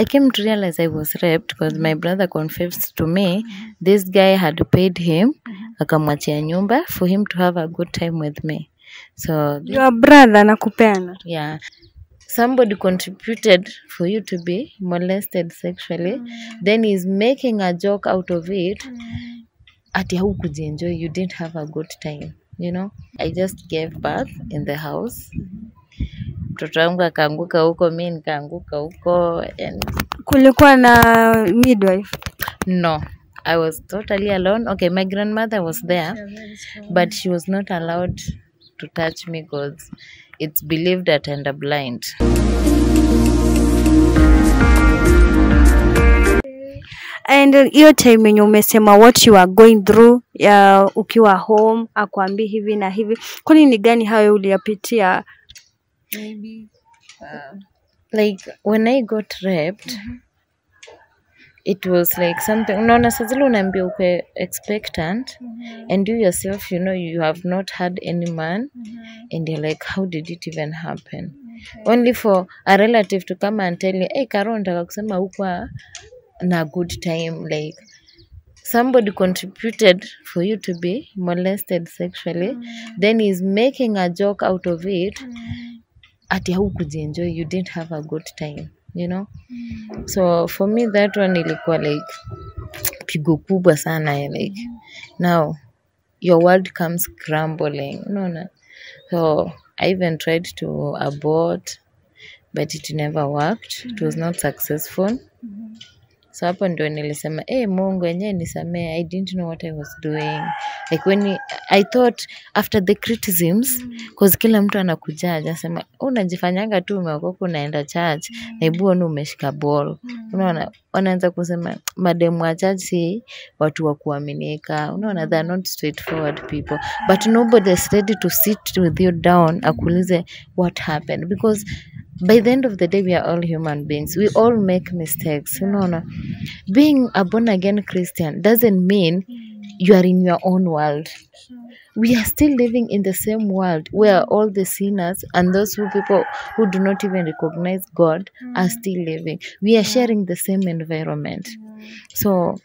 I came to realize I was raped because my brother confessed to me this guy had paid him akamwachia nyumba for him to have a good time with me. So your brother nakupenda. yeah, somebody contributed for you to be molested sexually, then he's making a joke out of it. Ati haukujienjoy, you didn't have a good time, you know. I just gave birth in the house. Mtoto wangu akaanguka huko, mimi nikaanguka huko, and Kulikuwa na midwife? no, I was totally alone. Okay, my grandmother was there, but she was not allowed to touch me because it's believed that I'm blind. And hiyo time yenye umesema what you are going through ukiwa home akwambi hivi na hivi, kwani ni gani hayo uliyapitia? Maybe like when I got raped, it was like something, unaona saa zile unaambia uko expectant, and you yourself, you know, you have not had any man, and you're like, how did it even happen? Only for a relative to come and tell you, hey Karo, nataka kusema huko na good time. Like somebody contributed for you to be molested sexually, then he's making a joke out of it. Ati haukujienjoy, you didn't have a good time, you know. So for me that one ilikuwa like pigo kubwa sana, like now your world comes crumbling. No. So I even tried to abort, but it never worked. It was not successful. So hapo ndio nilisema Mungu yenyewe nisamee, I didn't know what I was doing. Like when I thought after the criticisms, cause kila mtu anakujaja anasema unajifanyanga tu umeokoka unaenda church, na ibu umeshika ball. Unaona, wanaanza kusema mademu wa church si watu wa kuaminika. Unaona, they are not straightforward people, but nobody is ready to sit with you down akuulize what happened, because by the end of the day we are all human beings, we all make mistakes. You know, being a born again Christian doesn't mean you are in your own world. We are still living in the same world where all the sinners and those people who do not even recognize God are still living. We are sharing the same environment. So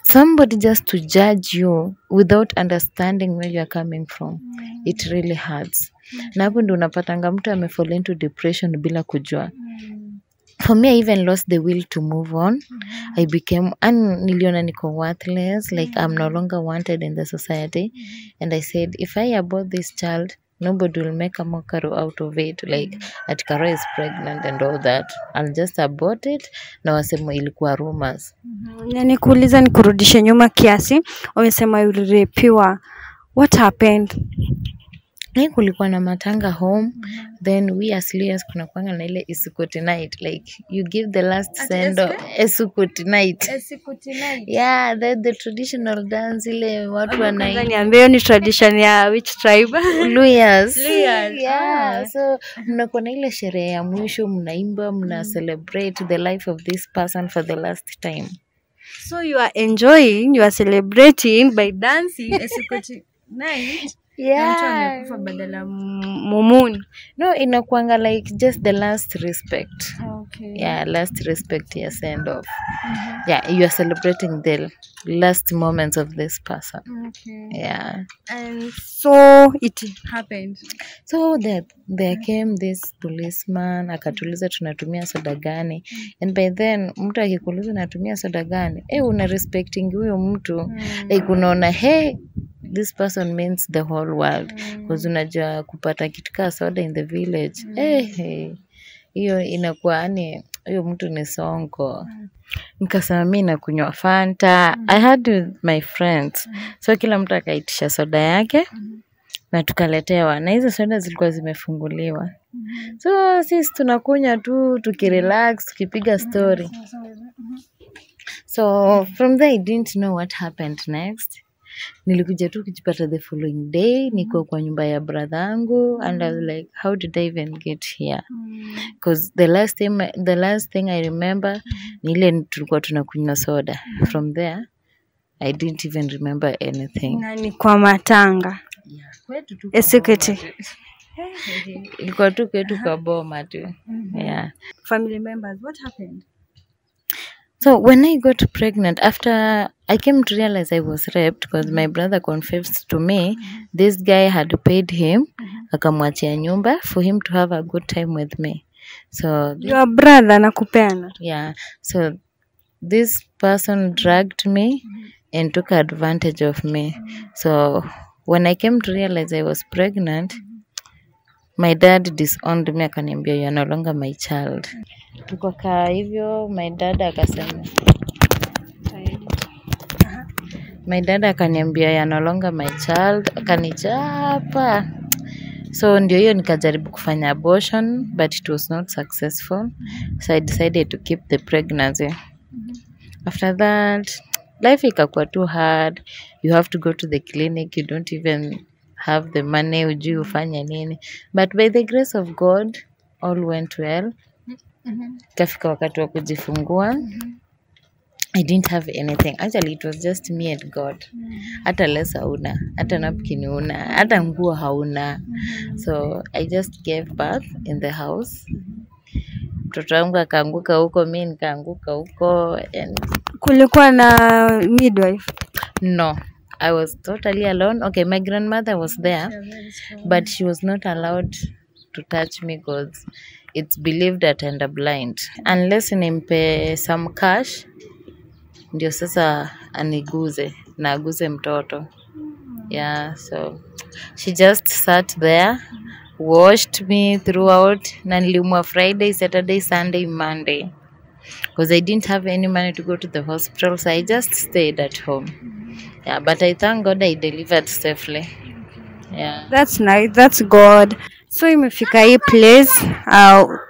somebody just to judge you without understanding where you are coming from, it really hurts. Na hapo ndio unapatanga mtu amefall into depression bila kujua. For me, I even lost the will to move on. I became, niliona niko worthless, like I'm no longer wanted in the society. And I said, if I abort this child, nobody will make a mockery out of it, like that Karo is pregnant and all that. I'll just abort it. Na wasema ilikuwa rumors. Na nikuuliza nikurudishe nyuma kiasi, wamesema ulirepiwa. What happened? Kulikuwa na matanga home, then we as Leahs kuna kuanga na ile escort night, like you give the last send escort night. Yeah, the traditional dance ile watu wanai. Niambie ni tradition ya which tribe? Leahs. Yeah, so mnakuwa na ile sherehe ya mwisho, mnaimba, mna celebrate the life of this person for the last time. So you are enjoying, you are celebrating by dancing escort night. Yeah. Badala mumuni. No, inakuanga like just the last respect. Okay. Yeah, last respect ya send off. Yeah, you are celebrating the last moments of this person. Okay. Yeah. And so it happened. So there came this policeman, akatuliza tunatumia soda gani. And by then mtu akikuuliza natumia soda gani, una respecting huyo mtu. Like unaona, hey, this person means the whole world, because unajua kupata kitu kama soda in the village. Hiyo inakuwa yani huyo mtu ni sonko. Nikasema mimi nakunywa Fanta. I had with my friends. So kila mtu akaitisha soda yake na tukaletewa, na hizo soda zilikuwa zimefunguliwa. So sisi tunakunywa tu tukirelax, tukipiga story. So from there I didn't know what happened next. Nilikuja tu kujipata the following day niko kwa nyumba ya brother yangu, and I was like, how did I even get here? Because the last thing I remember ni ile tulikuwa tunakunywa soda. From there I didn't even remember anything. Na ni kwa matanga. Yeah, kwetu tu. Esekete. Ilikuwa tu kwetu kwa boma tu. Yeah. Family members, what happened? So when I got pregnant, after I came to realize I was raped because my brother confessed to me this guy had paid him akamwachia nyumba for him to have a good time with me. So Your brother nakupeana. yeah, so this person dragged me and took advantage of me. So when I came to realize I was pregnant, my dad disowned me, akaniambia you are no longer my child. Tukakaa hivyo, my dad akasema akaniambia you are no longer my child, akanichapa. So ndio hiyo nikajaribu kufanya abortion but it was not successful. So I decided to keep the pregnancy. After that, life ikakuwa too hard. You have to go to the clinic, you don't even have the money, ujui ufanya nini. But by the grace of God, all went well. Kafika wakati wa kujifungua. I didn't have anything. Actually, it was just me and God. Hata less hauna, hata napkin una, hata nguo hauna. So I just gave birth in the house. Mtoto wangu akaanguka huko, mimi nikaanguka huko. And kulikuwa na midwife? No, I was totally alone. Okay, my grandmother was there, but she was not allowed to touch me because it's believed that I'm blind. Unless nimpe some cash, ndio sasa aniguze na aguze mtoto. Yeah, so she just sat there, watched me throughout. Na niliumwa Friday, Saturday, Sunday, Monday. Because I didn't have any money to go to the hospital, so I just stayed at home. Yeah, but I thank God I delivered safely. Yeah. That's nice. That's God. So imefika hii place,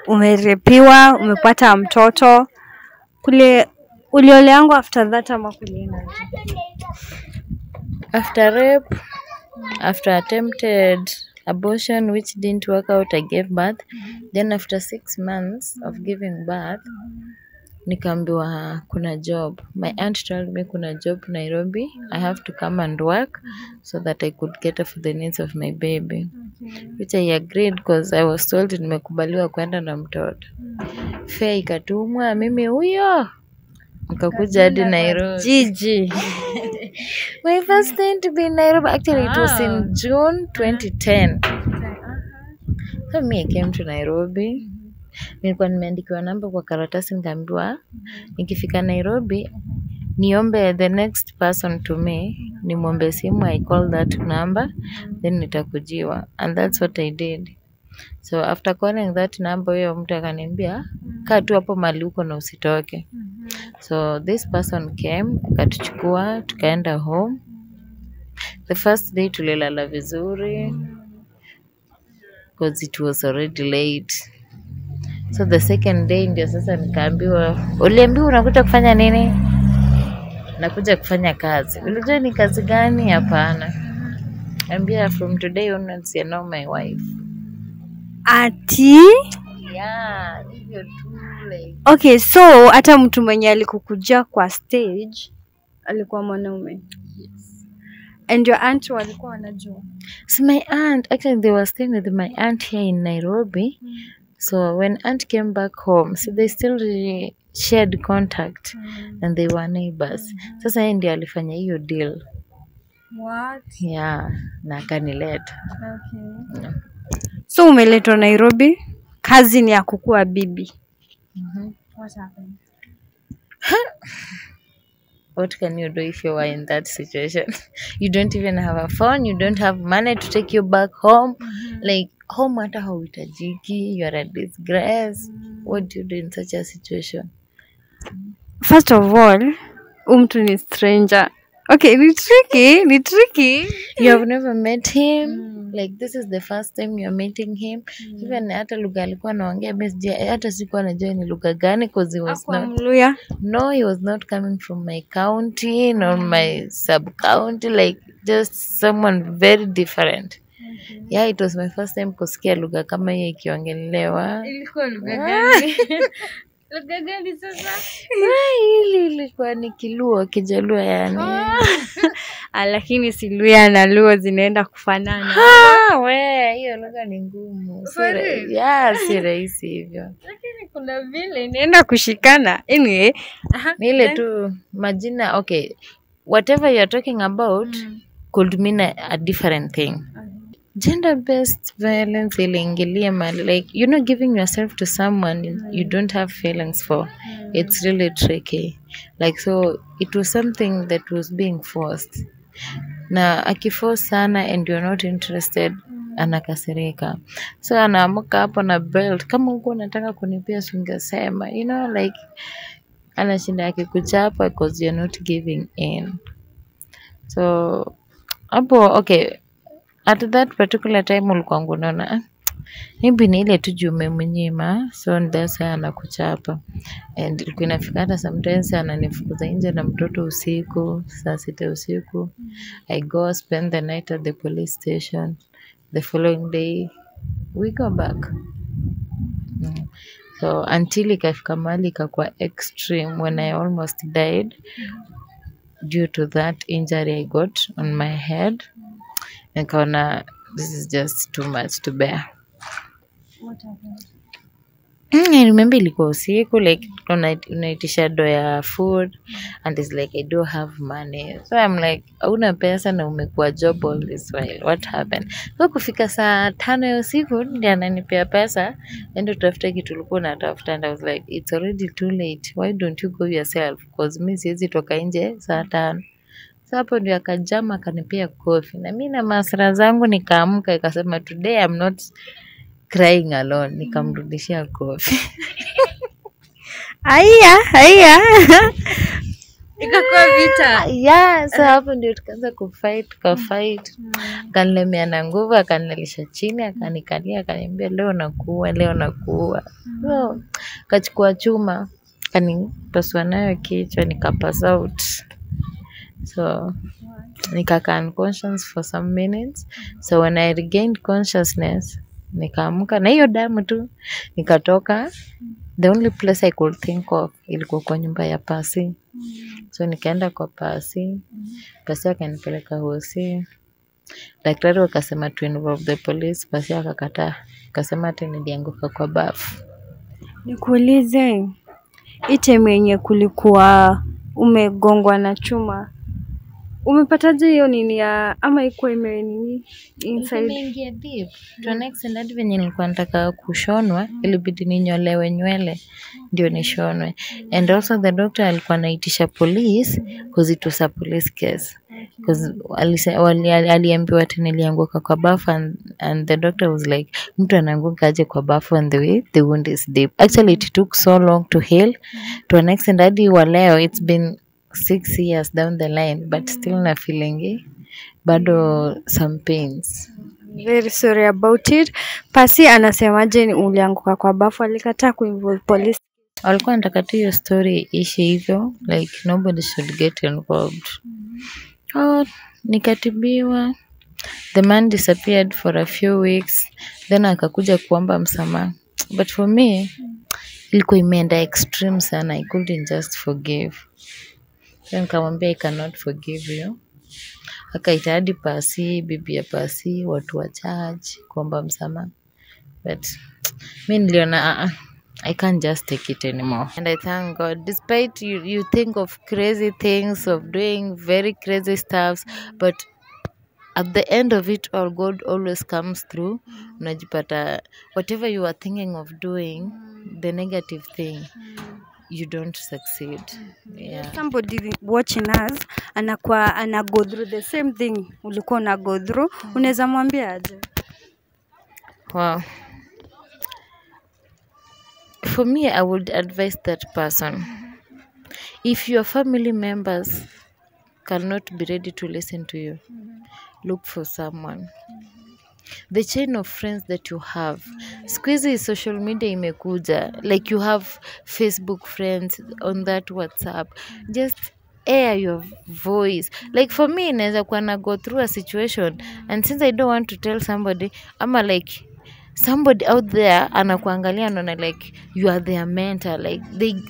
umerepiwa, umepata mtoto. Kule ulioleangu after that ama kulienda? After rape, after attempted abortion which didn't work out, I gave birth. Then after 6 months of giving birth, nikaambiwa kuna job. My aunt told me kuna job Nairobi. I have to come and work so that I could cater for the needs of my baby. Which I agreed because I was told nimekubaliwa kwenda na mtoto. Fare ikatumwa, mimi huyo. Nikakuja hadi Nairobi. Gigi. My first time to be in Nairobi. Actually, it was in June 2010. So me, I came to Nairobi. Nilikuwa nimeandikiwa namba kwa karatasi, nikaambiwa nikifika Nairobi niombe the next person to me, nimwombe simu, I call that number, then nitakujiwa. And that's what I did. So after calling that number, huyo mtu akaniambia kaa tu hapo mahali uko na usitoke. So this person came, akatuchukua, tukaenda home. The first day tulilala vizuri because it was already late. So the second day ndio sasa nikaambiwa, uliambiwa unakuja kufanya nini? Nakuja kufanya kazi. Ulijua ni kazi gani? Hapana. Ambia from today onwards you're now my wife. Ati? Yeah, hivyo tu like. Okay, so hata mtu mwenye alikukuja kwa stage alikuwa mwanaume? Yes. And your aunt walikuwa wanajua? So my aunt, actually they were staying with my aunt here in Nairobi. So when aunt came back home, so they still shared contact and they were neighbors. Sasa yeye ndiye alifanya hiyo deal. What? Yeah, na akanileta. Okay. Yeah. So umeletwa Nairobi, kazi ni ya kukua bibi. What happened? What can you do if you are in that situation? You don't even have a phone, you don't have money to take you back home. Like home hata hauhitajiki, you are a disgrace. What do you do in such a situation? First of all, mtu ni stranger. Okay, ni tricky. You have never met him. Like this is the first time you're meeting him. Even hata lugha alikuwa anaongea best, hata sikuwa najua ni lugha gani because he was not Mluya. No, he was not coming from my county, nor my sub-county, like just someone very different. Yeah, it was my first time kusikia lugha kama hiyo ikiongelewa. Ilikuwa lugha gani? Lugha gani sasa? Ilikuwa ni Kiluo, Kijaluo yani. lakini si Luya na Luo zinaenda kufanana. We, hiyo lugha ni ngumu. Si rahisi hivyo. Lakini kuna vile inaenda kushikana. Anyway, ni ile tu majina. Okay, whatever you are talking about could mean a different thing. Gender-based violence iliingilia mali, like giving yourself to someone you don't have feelings for. It's really tricky. Like, so it was something that was being forced. Na akiforce sana and you're not interested, anakasirika. So anaamuka hapo na belt, kama uko unataka kunipia sungesema, like anashinda akikuchapa because you're not giving in. So hapo, okay, at that particular time ulikuwa unaona maybe ni ile tu juu umemnyima, so ndio sasa anakuchapa. And ilikuwa inafika hata sometimes ananifukuza nje na mtoto usiku, saa 6 usiku. I go spend the night at the police station. The following day we go back. So until ikafika mahali ikakuwa extreme when I almost died due to that injury I got on my head. Nikaona this is just too much to bear. What happened? I remember ilikuwa usiku, like unaitisha do ya food and it's like I don't have money. So I'm like, hauna pesa na umekuwa job all this while. What happened? So kufika saa 5 ya usiku ndiye ananipea pesa ende utafuta kitu ulikuwa unatafuta, and I was like, it's already too late. Why don't you go yourself? Because mimi siwezi toka nje saa 5. So hapo ndio akajama akanipea coffee. Na mimi na masra zangu nikaamka ikasema today I'm not crying alone. Nikamrudishia coffee. Haya. Ikakuwa vita. Yeah, so hapo ndio tukaanza kufight. Akanilemea na nguvu, akanilisha chini, akanikalia, akaniambia leo nakuua. So kachukua chuma, kanipasua nayo kichwa, nikapass out. So nikakaa unconscious for some minutes. So when I regained consciousness, nikaamka na hiyo damu tu, nikatoka. The only place I could think of ilikuwa kwa nyumba ya Pasi. So nikaenda kwa Pasi. Pasi akanipeleka hosi. Daktari wakasema to involve the police. Pasi akakataa. Akasema ati nilianguka kwa bafu. Nikuulize, ite yenye kulikuwa umegongwa na chuma, umepataje hiyo nini ya ama iko nini inside? Imeingia deep. To an extent hadi venye nilikuwa nataka kushonwa ilibidi ninyolewe nywele ndio nishonwe. And also the doctor alikuwa anaitisha police because it was a police case. Because aliambiwa ati nilianguka kwa bafu, and the doctor was like, mtu anaanguka aje kwa bafu and the way the wound is deep. Actually it took so long to heal. To an extent hadi wa leo it's been 6 years down the line, but still na feeling bado some pains. Very sorry about it. Pasi anasemaje ulianguka kwa bafu? Alikataa kuinvolve police. Walikuwa wanataka tu hiyo story ishi hivyo, like nobody should get involved. Nikatibiwa. The man disappeared for a few weeks, then akakuja kuomba msamaha. But for me ilikuwa imeenda extreme sana. I couldn't just forgive. Then nikamwambia I cannot forgive you. Akaita hadi Pasi, bibi ya Pasi, watu wa church kuomba msamaha. But mimi niliona I can't just take it anymore. And I thank God, despite you think of crazy things, of doing very crazy stuffs, but at the end of it all, God always comes through. Unajipata whatever you are thinking of doing, the negative thing, you don't succeed. Yeah. Somebody watching us ana go through the same thing ulikuwa na go through, unaweza mwambia aje? Wow. For me, I would advise that person, if your family members cannot be ready to listen to you, look for someone. The chain of friends that you have, siku hizi social media imekuja, like you have Facebook friends, on that WhatsApp, just air your voice. Like for me, inaweza kuwa na go through a situation, and since I don't want to tell somebody, ama like somebody out there anakuangalia anaona like you are their mentor, like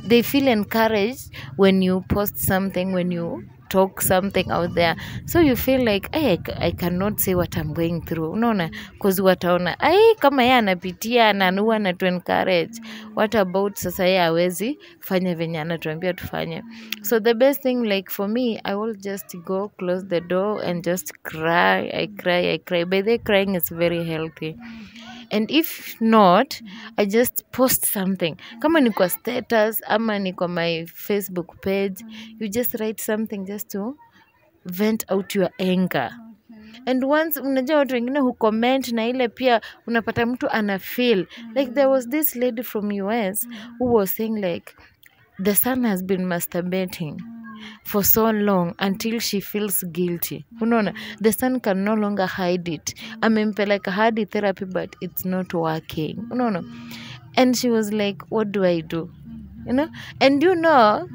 they feel encouraged when you post something, when you talk something out there, so you feel like hey, I cannot say what I'm going through, unaona, cause wataona kama yeye anapitia na huwa na to encourage, what about sasa yeye hawezi fanya venye anatuambia tufanye. So the best thing, like for me, I will just go close the door and just cry. I cry. By the crying is very healthy. And if not, I just post something. Kama ni kwa status ama ni kwa my Facebook page, you just write something just to vent out your anger. And once unajua watu wengine who comment na ile pia unapata mtu ana feel. Like there was this lady from US who was saying like the son has been masturbating for so long until she feels guilty. Unaona, the son can no longer hide it. Amempeleka hadi therapy but it's not working. Unaona, and she was like, what do I do? You know, and you know,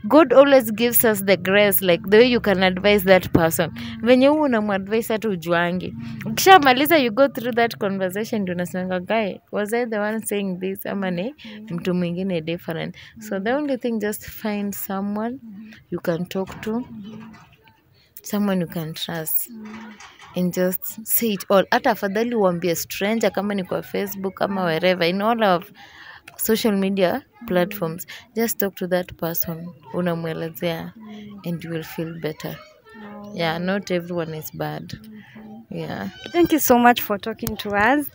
God always gives us the grace, like the way you can advise that person. Venye huu unamadvise hata ujuangi. Ukishamaliza you go through that conversation, ndio unasema guy, was I the one saying this ama ni mtu mwingine different? So the only thing, just find someone you can talk to, someone you can trust, and just say it all. Hata afadhali uambie stranger kama ni kwa Facebook ama wherever, in all of social media platforms, just talk to that person, unamwelezea, and you will feel better. Yeah, not everyone is bad. Yeah. Thank you so much for talking to us.